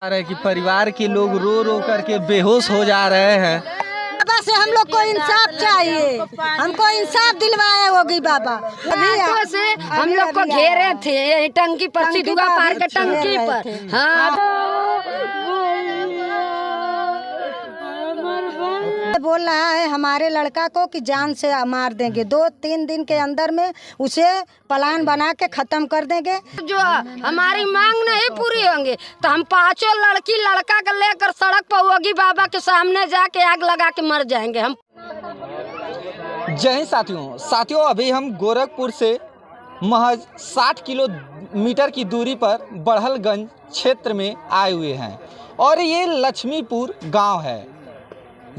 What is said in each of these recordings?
रहे कि परिवार के लोग रो रो करके बेहोश हो जा रहे हैं। बाबा से हम लोग को इंसाफ चाहिए, हमको इंसाफ दिलवाए होगी बाबा। अभी से हम लोग को घेरे थे टंकी पर, सिद्धुआ पार के टंकी पर। बोल रहा है हमारे लड़का को कि जान से मार देंगे, 2-3 दिन के अंदर में उसे प्लान बना के खत्म कर देंगे। जो हमारी मांग नहीं पूरी होंगे तो हम 5 लड़की लड़का को लेकर सड़क पर होगी बाबा के सामने जाके आग लगा के मर जाएंगे हम। जय हिंद साथियों, अभी हम गोरखपुर से महज 60 किलोमीटर की दूरी पर बड़हलगंज क्षेत्र में आए हुए हैं और ये लक्ष्मीपुर गांव है,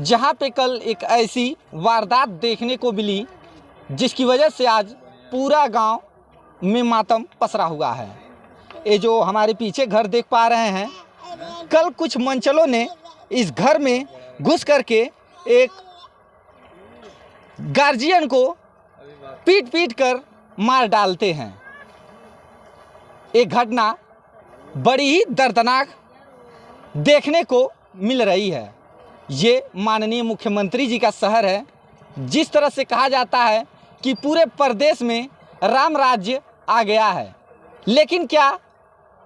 जहां पे कल एक ऐसी वारदात देखने को मिली जिसकी वजह से आज पूरा गांव में मातम पसरा हुआ है। ये जो हमारे पीछे घर देख पा रहे हैं, कल कुछ मंचलों ने इस घर में घुस करके एक गार्जियन को पीट पीट कर मार डालते हैं। एक घटना बड़ी ही दर्दनाक देखने को मिल रही है। ये माननीय मुख्यमंत्री जी का शहर है। जिस तरह से कहा जाता है कि पूरे प्रदेश में राम राज्य आ गया है, लेकिन क्या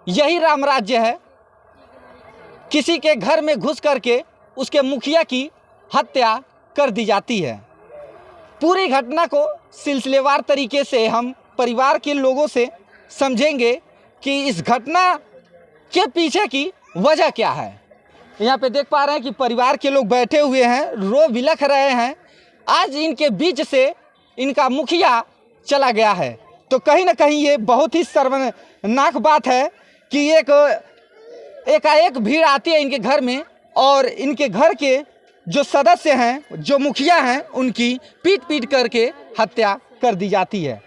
यही राम राज्य है? किसी के घर में घुस करके उसके मुखिया की हत्या कर दी जाती है। पूरी घटना को सिलसिलेवार तरीके से हम परिवार के लोगों से समझेंगे कि इस घटना के पीछे की वजह क्या है। यहाँ पे देख पा रहे हैं कि परिवार के लोग बैठे हुए हैं, रो बिलख रहे हैं। आज इनके बीच से इनका मुखिया चला गया है, तो कहीं ना कहीं ये बहुत ही शर्मनाक बात है कि एकाएक भीड़ आती है इनके घर में और इनके घर के जो सदस्य हैं, जो मुखिया हैं, उनकी पीट पीट करके हत्या कर दी जाती है।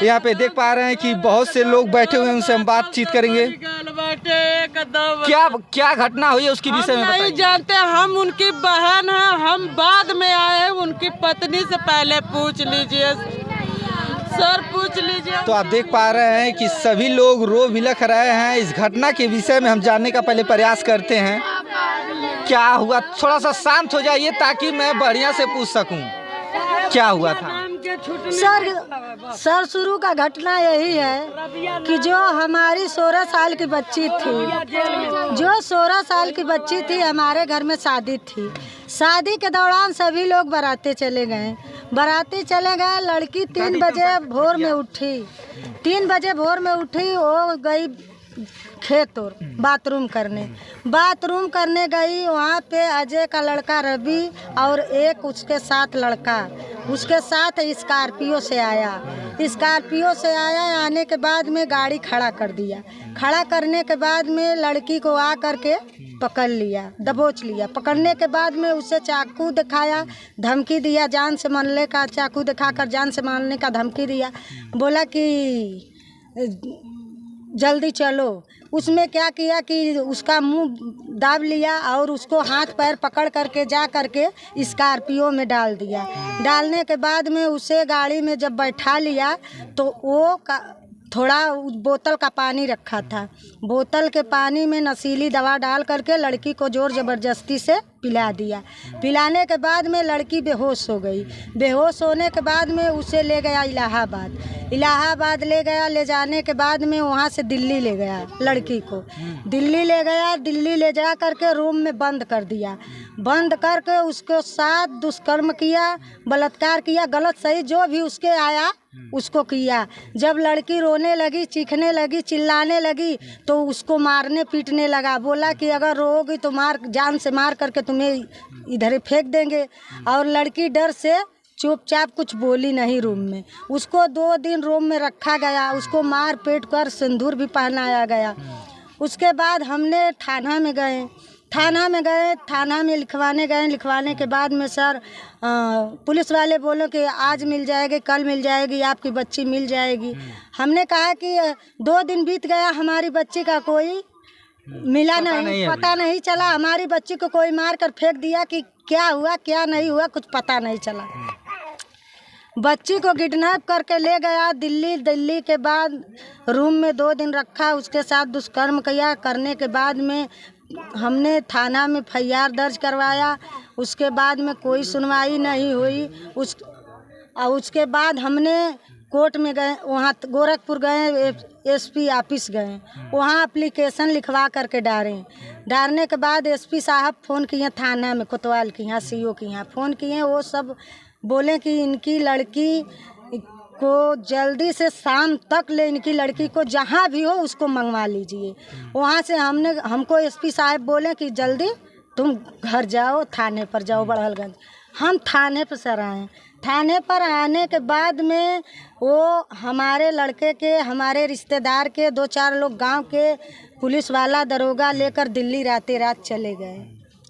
यहाँ पे देख पा रहे हैं कि बहुत से लोग बैठे हुए हैं, उनसे हम बातचीत करेंगे। क्या घटना हुई है उसके विषय में नहीं जानते। हम उनकी बहन हैं, हम बाद में आए। उनकी पत्नी से पहले पूछ लीजिए सर, पूछ लीजिए। तो आप देख पा रहे हैं कि सभी लोग रो बिलख रहे हैं। इस घटना के विषय में हम जानने का पहले प्रयास करते हैं। क्या हुआ? थोड़ा सा शांत हो जाइए ताकि मैं बढ़िया से पूछ सकूं। क्या हुआ था? सर शुरू का घटना यही है कि जो हमारी 16 साल की बच्ची थी, जो 16 साल की बच्ची थी, हमारे घर में शादी थी। शादी के दौरान सभी लोग बाराती चले गए। लड़की 3 बजे भोर में उठी। 3 बजे भोर में उठी, वो गई खेत और बाथरूम करने गई। वहाँ पे अजय का लड़का रवि और एक उसके साथ लड़का, उसके साथ स्कॉर्पियो से आया। आने के बाद में गाड़ी खड़ा कर दिया। खड़ा करने के बाद में लड़की को आ करके पकड़ लिया, दबोच लिया। पकड़ने के बाद में उसे चाकू दिखाया, धमकी दिया, जान से मारने का। चाकू दिखाकर जान से मारने का धमकी दिया। बोला कि जल्दी चलो। उसमें क्या किया कि उसका मुंह दाब लिया और उसको हाथ पैर पकड़ करके जा करके स्कॉर्पियो में डाल दिया। डालने के बाद में उसे गाड़ी में जब बैठा लिया तो वो थोड़ा बोतल का पानी रखा था। बोतल के पानी में नशीली दवा डाल करके लड़की को जोर ज़बरदस्ती से पिला दिया। पिलाने के बाद में लड़की बेहोश हो गई। बेहोश होने के बाद में उसे ले गया इलाहाबाद ले जाने के बाद में वहाँ से दिल्ली ले गया लड़की को। दिल्ली ले जा करके रूम में बंद कर दिया। बंद करके उसके साथ दुष्कर्म किया, बलात्कार किया, गलत सही जो भी उसके आया उसको किया। जब लड़की रोने लगी, चीखने लगी, चिल्लाने लगी तो उसको मारने पीटने लगा। बोला कि अगर रोओगी तो जान से मार करके तुम्हें इधर ही फेंक देंगे। और लड़की डर से चुपचाप कुछ बोली नहीं रूम में। उसको 2 दिन रूम में रखा गया। उसको मार पीट कर सिंदूर भी पहनाया गया। उसके बाद हमने थाना में गए। थाना में लिखवाने के बाद में सर पुलिस वाले बोले कि आज मिल जाएगी, कल मिल जाएगी, आपकी बच्ची मिल जाएगी। हमने कहा कि 2 दिन बीत गया, हमारी बच्ची का कोई मिला नहीं, पता नहीं चला। हमारी बच्ची को कोई मार कर फेंक दिया कि क्या हुआ क्या नहीं हुआ कुछ पता नहीं चला। बच्ची को किडनैप करके ले गया दिल्ली के बाद रूम में 2 दिन रखा, उसके साथ दुष्कर्म किया। करने के बाद में हमने थाना में FIR दर्ज करवाया। उसके बाद में कोई सुनवाई नहीं हुई। उसके बाद हमने कोर्ट में गए, वहाँ गोरखपुर गए, SP ऑफिस गए, वहाँ एप्लीकेशन लिखवा करके डालने के बाद SP साहब फ़ोन किए थाना में, कोतवाल के यहाँ CO के यहाँ फ़ोन किए। वो सब बोले कि इनकी लड़की को जल्दी से शाम तक ले, इनकी लड़की को जहाँ भी हो उसको मंगवा लीजिए। वहाँ से हमको SP साहब बोले कि जल्दी तुम घर जाओ, थाने पर जाओ बड़हलगंज। हम थाने पर सर आए। थाने पर आने के बाद में वो हमारे लड़के के, हमारे रिश्तेदार के 2-4 लोग गांव के पुलिस वाला दरोगा लेकर दिल्ली रात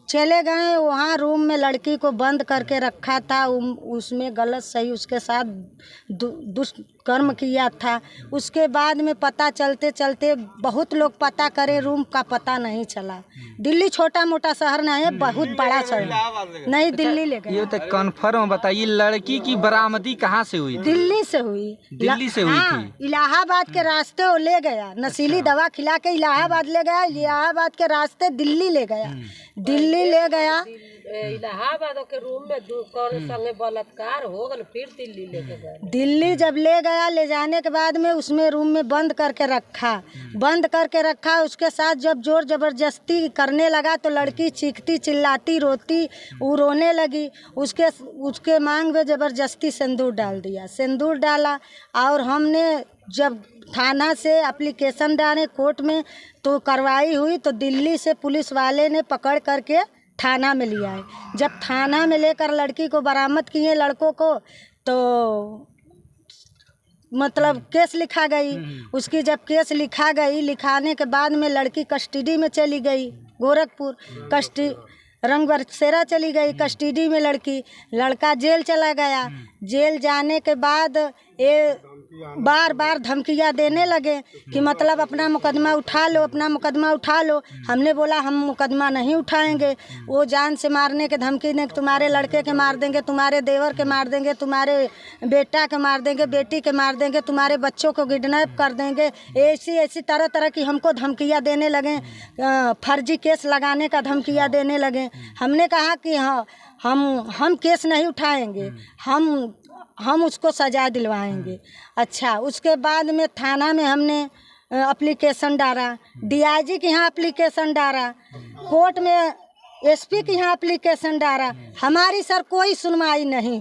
चले गए। वहाँ रूम में लड़की को बंद करके रखा था। उसमें गलत सही उसके साथ दुष्कर्म किया था। उसके बाद में पता चलते बहुत लोग पता करे, रूम का पता नहीं चला। दिल्ली छोटा मोटा शहर नहीं है, बहुत बड़ा शहर नहीं। दिल्ली ले गए। ये तो कन्फर्म बताइए, लड़की की बरामदी कहाँ से हुई? दिल्ली से हुई। दिल्ली से हुई थी? इलाहाबाद के रास्ते वो ले गया, नशीली दवा खिला के इलाहाबाद ले गया। इलाहाबाद के रास्ते दिल्ली ले गया। इलाहाबाद के रूम में संगे बलात्कार हो गए, फिर दिल्ली लेके गए। दिल्ली जब ले गया, ले जाने के बाद में उसमें रूम में बंद करके रखा। उसके साथ जब जोर जबरदस्ती करने लगा तो लड़की चीखती चिल्लाती रोती, वो रोने लगी। उसके मांग में जबरदस्ती सिंदूर डाला। और हमने जब थाना से एप्लीकेशन डाले कोर्ट में तो कार्रवाई हुई, तो दिल्ली से पुलिस वाले ने पकड़ करके थाना में लिया है। जब थाना में लेकर लड़की को बरामद किए, लड़कों को, तो मतलब केस लिखा गई। उसकी जब केस लिखाने के बाद में लड़की कस्टडी में चली गई, गोरखपुर रंगबरसेरा चली गई कस्टडी में लड़का जेल चला गया। जेल जाने के बाद ये बार धमकियाँ देने लगे कि मतलब अपना मुकदमा उठा लो। हमने बोला हम मुकदमा नहीं उठाएंगे। वो जान से मारने के धमकी ने, तुम्हारे लड़के के मार देंगे, तुम्हारे देवर के मार देंगे, तुम्हारे बेटा के मार देंगे, बेटी के मार देंगे, तुम्हारे बच्चों को किडनैप कर देंगे। ऐसी तरह की हमको धमकियाँ देने लगे। फर्जी केस लगाने का धमकियाँ देने लगे। हमने कहा कि हाँ, हम केस नहीं उठाएंगे, हम उसको सजा दिलवाएंगे। अच्छा, उसके बाद में थाना में हमने एप्लीकेशन डाला, DIG के यहाँ एप्लीकेशन डाला, कोर्ट में SP के यहाँ एप्लीकेशन डाला। हमारी सर कोई सुनवाई नहीं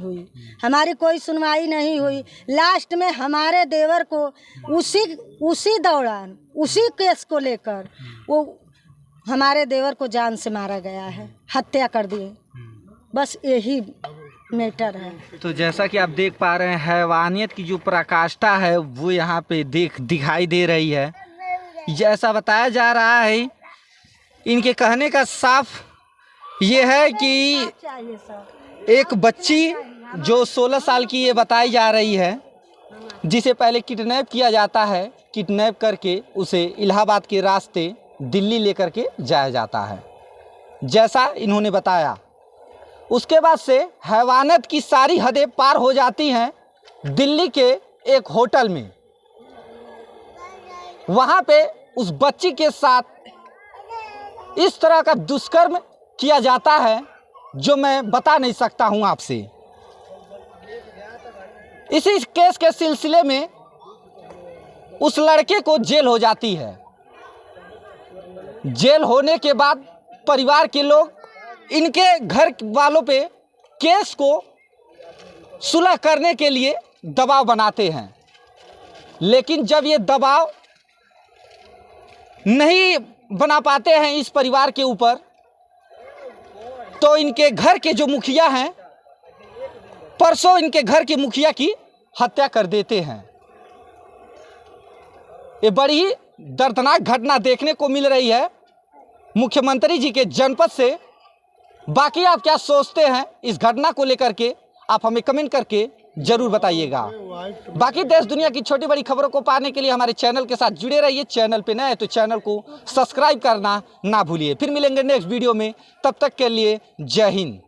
हुई। लास्ट में हमारे देवर को उसी दौरान उसी केस को लेकर वो हमारे देवर को जान से मारा गया है, हत्या कर दिए। बस यही मैटर है। तो जैसा कि आप देख पा रहे हैं, हैवानियत की जो पराकाष्ठा है वो यहाँ पे दिखाई दे रही है। जैसा बताया जा रहा है, इनके कहने का साफ ये है कि एक बच्ची जो 16 साल की ये बताई जा रही है, जिसे पहले किडनैप किया जाता है, किडनैप करके उसे इलाहाबाद के रास्ते दिल्ली लेकर के जाया जाता है, जैसा इन्होंने बताया। उसके बाद से हैवानियत की सारी हदें पार हो जाती हैं दिल्ली के एक होटल में। वहाँ पे उस बच्ची के साथ इस तरह का दुष्कर्म किया जाता है जो मैं बता नहीं सकता हूँ आपसे। इसी केस के सिलसिले में उस लड़के को जेल हो जाती है। जेल होने के बाद परिवार के लोग इनके घर वालों पे केस को सुलह करने के लिए दबाव बनाते हैं, लेकिन जब ये दबाव नहीं बना पाते हैं इस परिवार के ऊपर, तो इनके घर के जो मुखिया हैं, परसों इनके घर के मुखिया की हत्या कर देते हैं। ये बड़ी ही दर्दनाक घटना देखने को मिल रही है मुख्यमंत्री जी के जनपद से। बाकी आप क्या सोचते हैं इस घटना को लेकर के, आप हमें कमेंट करके जरूर बताइएगा। बाकी देश दुनिया की छोटी बड़ी खबरों को पाने के लिए हमारे चैनल के साथ जुड़े रहिए। चैनल पे नए हैं तो चैनल को सब्सक्राइब करना ना भूलिए। फिर मिलेंगे नेक्स्ट वीडियो में, तब तक के लिए जय हिंद।